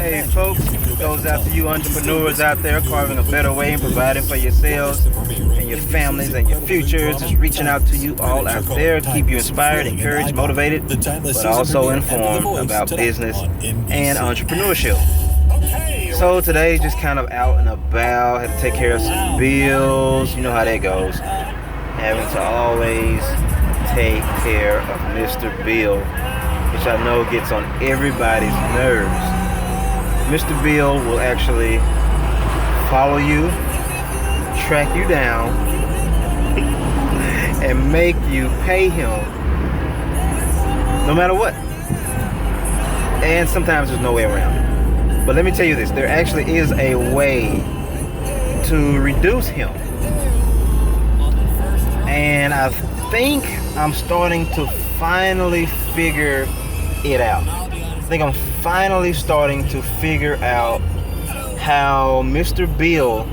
Hey folks, it goes out to you entrepreneurs out there carving a better way and providing for yourselves and your families and your futures. Just reaching out to you all out there, keep you inspired, encouraged, motivated, but also informed about business and entrepreneurship. So today, just kind of out and about, had to take care of some bills. You know how that goes. Having to always take care of Mr. Bill, which I know gets on everybody's nerves. Mr. Bill will actually follow you, track you down, and make you pay him no matter what. And sometimes there's no way around it. But let me tell you this, there actually is a way to reduce him. And I think I'm starting to finally figure it out. I think I'm finally starting to figure out how Mr. Bill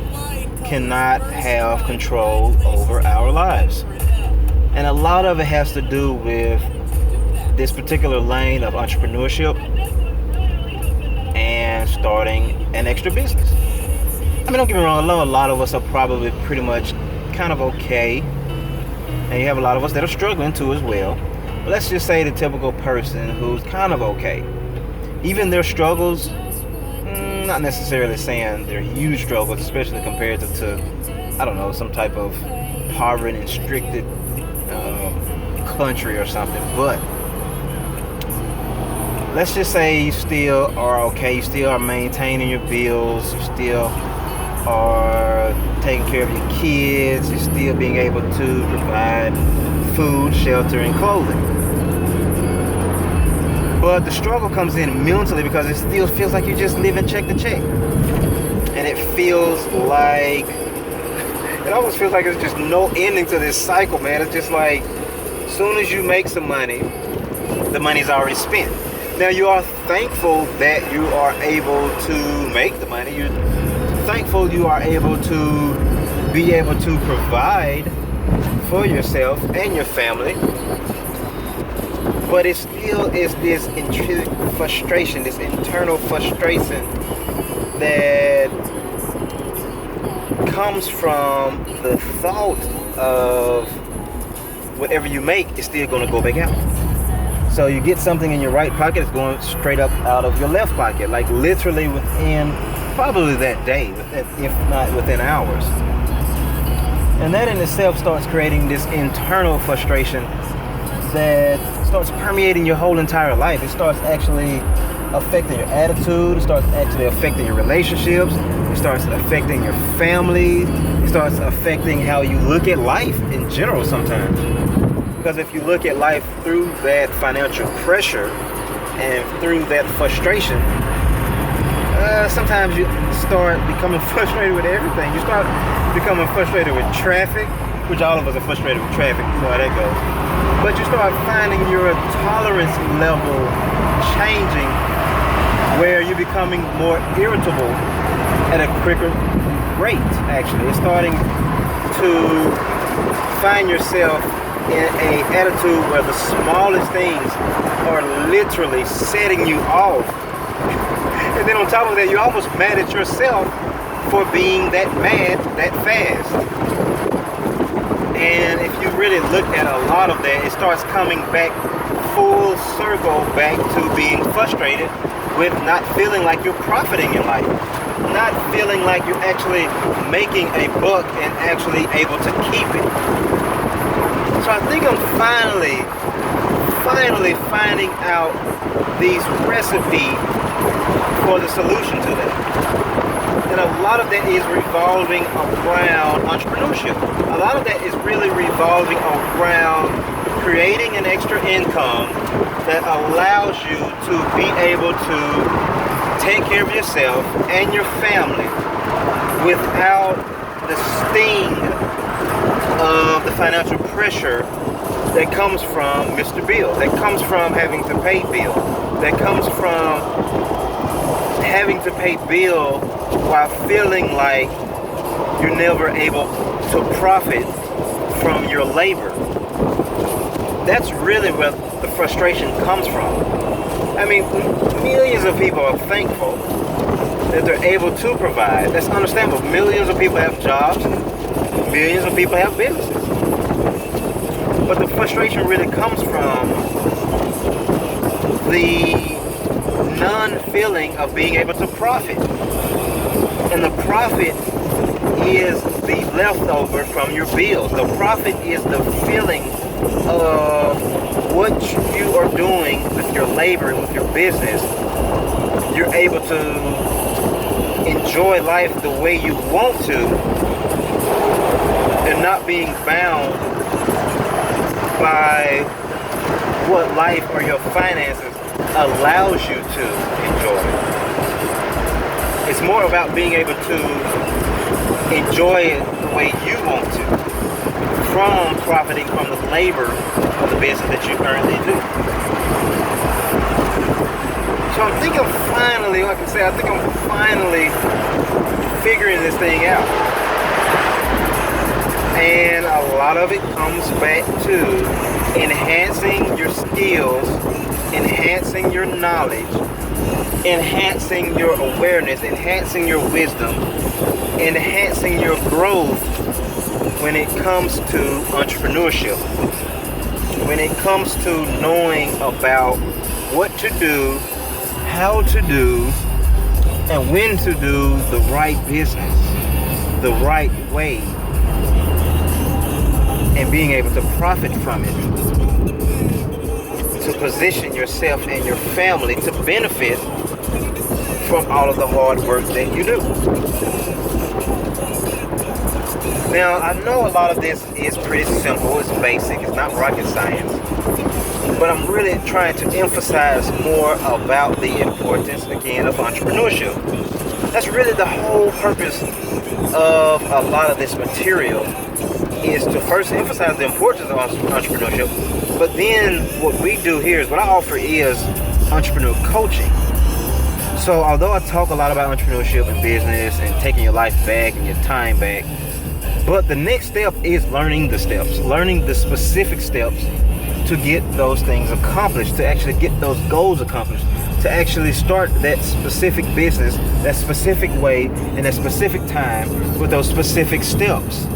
cannot have control over our lives. And a lot of it has to do with this particular lane of entrepreneurship and starting an extra business. I mean, don't get me wrong, a lot of us are probably pretty much kind of okay. And you have a lot of us that are struggling too as well. But let's just say the typical person who's kind of okay. Even their struggles, not necessarily saying they're huge struggles, especially compared to I don't know, some type of poverty and restricted country or something. But let's just say you still are okay. You still are maintaining your bills. You still are taking care of your kids. You're still being able to provide food, shelter, and clothing. But the struggle comes in mentally because it still feels like you're just living check to check. And it feels like, it almost feels like there's just no ending to this cycle, man. It's just like, as soon as you make some money, the money's already spent. Now you are thankful that you are able to make the money. You're thankful you are able to be able to provide for yourself and your family. But it still is this intrinsic frustration, this internal frustration that comes from the thought of whatever you make is still going to go back out. So you get something in your right pocket, it's going straight up out of your left pocket, like literally within probably that day, if not within hours. And that in itself starts creating this internal frustration that starts permeating your whole entire life. It starts actually affecting your attitude. It starts actually affecting your relationships. It starts affecting your family. It starts affecting how you look at life in general sometimes. Because if you look at life through that financial pressure and through that frustration, sometimes you start becoming frustrated with everything. You start becoming frustrated with traffic, which all of us are frustrated with traffic. You know how that goes. But you start finding your tolerance level changing, where you're becoming more irritable at a quicker rate, actually. It's starting to find yourself in an attitude where the smallest things are literally setting you off. And then on top of that, you're almost mad at yourself for being that mad that fast. And if you really look at a lot of that, it starts coming back full circle back to being frustrated with not feeling like you're profiting in life. Not feeling like you're actually making a buck and actually able to keep it. So I think I'm finally finding out these recipe for the solution to that. And a lot of that is revolving around entrepreneurship. A lot of that is really revolving around creating an extra income that allows you to be able to take care of yourself and your family without the sting of the financial pressure that comes from Mr. Bill, that comes from having to pay Bill, that comes from having to pay Bill while feeling like you're never able to profit from your labor. That's really where the frustration comes from. I mean, millions of people are thankful that they're able to provide. That's understandable. Millions of people have jobs, millions of people have businesses. But the frustration really comes from the non-feeling of being able to profit. And the profit is the leftover from your bills. The profit is the feeling of what you are doing with your labor, with your business. You're able to enjoy life the way you want to and not being bound by what life or your finances allows you to enjoy. It's more about being able to enjoy it the way you want to, from profiting from the labor of the business that you currently do. So I think I'm finally, like I say, I think I'm finally figuring this thing out. And a lot of it comes back to enhancing your skills, enhancing your knowledge, enhancing your awareness, enhancing your wisdom, enhancing your growth when it comes to entrepreneurship. When it comes to knowing about what to do, how to do, and when to do the right business, the right way, and being able to profit from it, to position yourself and your family to benefit from all of the hard work that you do. Now, I know a lot of this is pretty simple, it's basic, it's not rocket science, but I'm really trying to emphasize more about the importance, again, of entrepreneurship. That's really the whole purpose of a lot of this material, is to first emphasize the importance of entrepreneurship, but then what we do here is, what I offer is entrepreneur coaching. So although I talk a lot about entrepreneurship and business and taking your life back and your time back, but the next step is learning the steps, learning the specific steps to get those things accomplished, to actually get those goals accomplished, to actually start that specific business, that specific way, in that specific time, with those specific steps.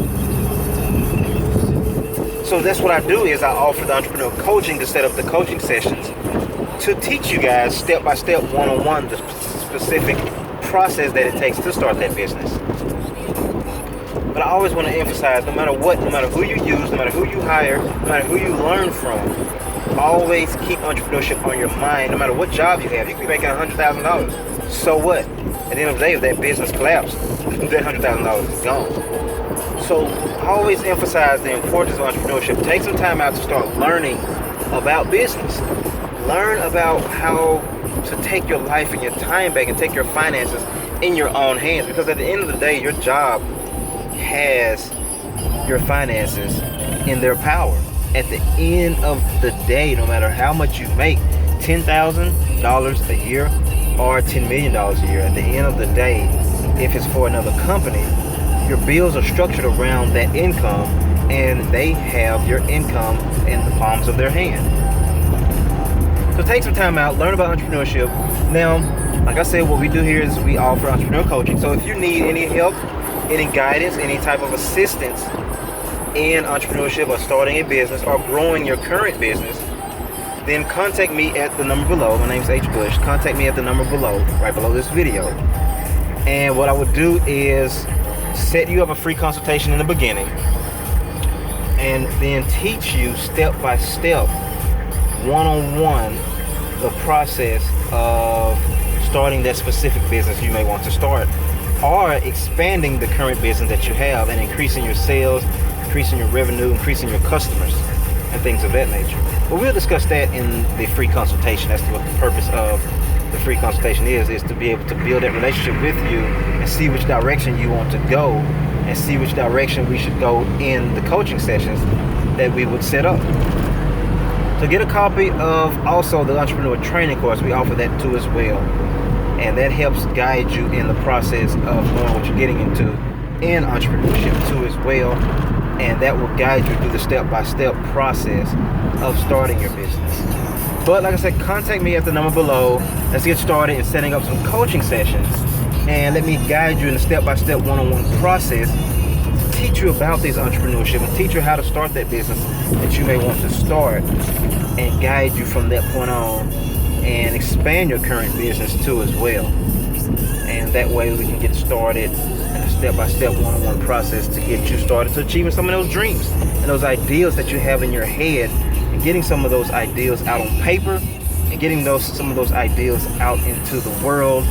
So that's what I do, is I offer the entrepreneur coaching to set up the coaching sessions to teach you guys step by step, one-on-one, the specific process that it takes to start that business. But I always want to emphasize, no matter what, no matter who you use, no matter who you hire, no matter who you learn from, always keep entrepreneurship on your mind. No matter what job you have, you could be making $100,000. So what? At the end of the day, if that business collapses, that $100,000 is gone. So always emphasize the importance of entrepreneurship. Take some time out to start learning about business. Learn about how to take your life and your time back and take your finances in your own hands. Because at the end of the day, your job has your finances in their power. At the end of the day, no matter how much you make, $10,000 a year or $10 million a year, at the end of the day, if it's for another company, your bills are structured around that income, and they have your income in the palms of their hand. So take some time out, learn about entrepreneurship. Now, like I said, what we do here is we offer entrepreneur coaching. So if you need any help, any guidance, any type of assistance in entrepreneurship or starting a business or growing your current business, then contact me at the number below. My name is H.Bush. Contact me at the number below, right below this video. And what I would do is set you up a free consultation in the beginning, and then teach you step by step, one-on-one, the process of starting that specific business you may want to start, or expanding the current business that you have and increasing your sales, increasing your revenue, increasing your customers, and things of that nature. But we'll discuss that in the free consultation. That's what the purpose of the free consultation is to be able to build that relationship with you and see which direction you want to go, and see which direction we should go in the coaching sessions that we would set up. So get a copy of also the Entrepreneur Training course. We offer that too as well. And that helps guide you in the process of knowing what you're getting into in entrepreneurship too as well. And that will guide you through the step-by-step process of starting your business. But like I said, contact me at the number below. Let's get started in setting up some coaching sessions and let me guide you in a step-by-step one-on-one process, teach you about this entrepreneurship and teach you how to start that business that you may want to start, and guide you from that point on and expand your current business too as well. And that way we can get started in a step-by-step one-on-one process to get you started to achieving some of those dreams and those ideals that you have in your head, and getting some of those ideals out on paper, and getting some of those ideals out into the world,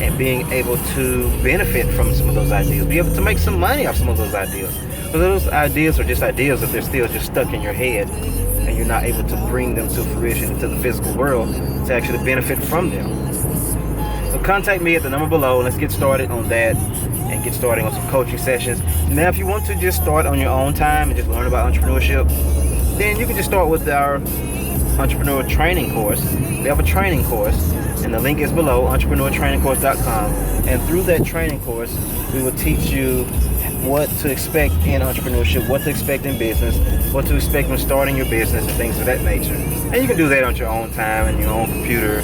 and being able to benefit from some of those ideas, be able to make some money off some of those ideas. But those ideas are just ideas if they're still just stuck in your head and you're not able to bring them to fruition into the physical world to actually benefit from them. So contact me at the number below. Let's get started on that and get started on some coaching sessions. Now, if you want to just start on your own time and just learn about entrepreneurship, then you can just start with our entrepreneurial training course. We have a training course, and the link is below, entrepreneurtrainingcourse.com. And through that training course, we will teach you what to expect in entrepreneurship, what to expect in business, what to expect when starting your business, and things of that nature. And you can do that on your own time, and your own computer,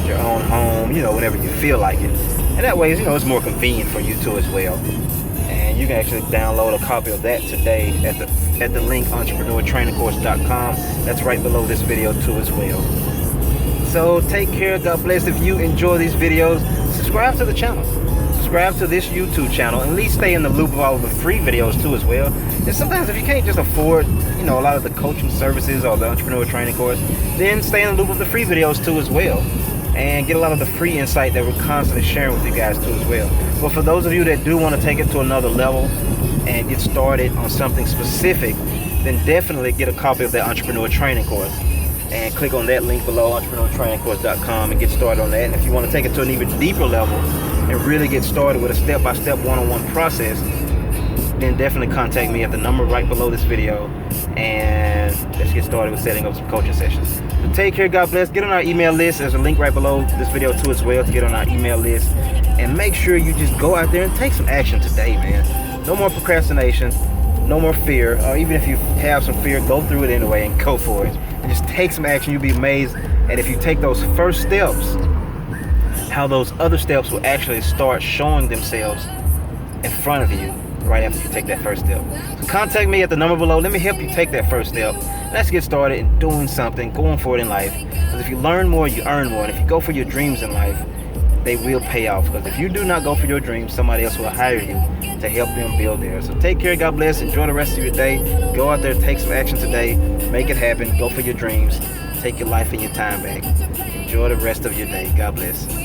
your own home, whenever you feel like it. And that way, it's more convenient for you too as well. And you can actually download a copy of that today at the link, entrepreneurtrainingcourse.com. That's right below this video too as well. So take care, God bless. If you enjoy these videos, subscribe to the channel. Subscribe to this YouTube channel, and at least stay in the loop of all of the free videos too as well. And sometimes if you can't just afford, a lot of the coaching services or the entrepreneurial training course, then stay in the loop of the free videos too as well, and get a lot of the free insight that we're constantly sharing with you guys too as well. But for those of you that do want to take it to another level and get started on something specific, then definitely get a copy of that entrepreneur training course. And click on that link below, entrepreneurtrainingcourse.com, and get started on that. And if you want to take it to an even deeper level and really get started with a step-by-step one-on-one process, then definitely contact me at the number right below this video, and let's get started with setting up some coaching sessions. So take care, God bless. Get on our email list. There's a link right below this video too as well to get on our email list. And make sure you just go out there and take some action today, man. No more procrastination, no more fear. Or even if you have some fear, go through it anyway and go for it. And just take some action. You'll be amazed at if you take those first steps, how those other steps will actually start showing themselves in front of you right after you take that first step. So contact me at the number below. Let me help you take that first step. Let's get started in doing something, going forward in life. Because if you learn more, you earn more. And if you go for your dreams in life, they will pay off. Because if you do not go for your dreams, somebody else will hire you to help them build theirs. So take care, God bless. Enjoy the rest of your day. Go out there, take some action today. Make it happen. Go for your dreams. Take your life and your time back. Enjoy the rest of your day. God bless.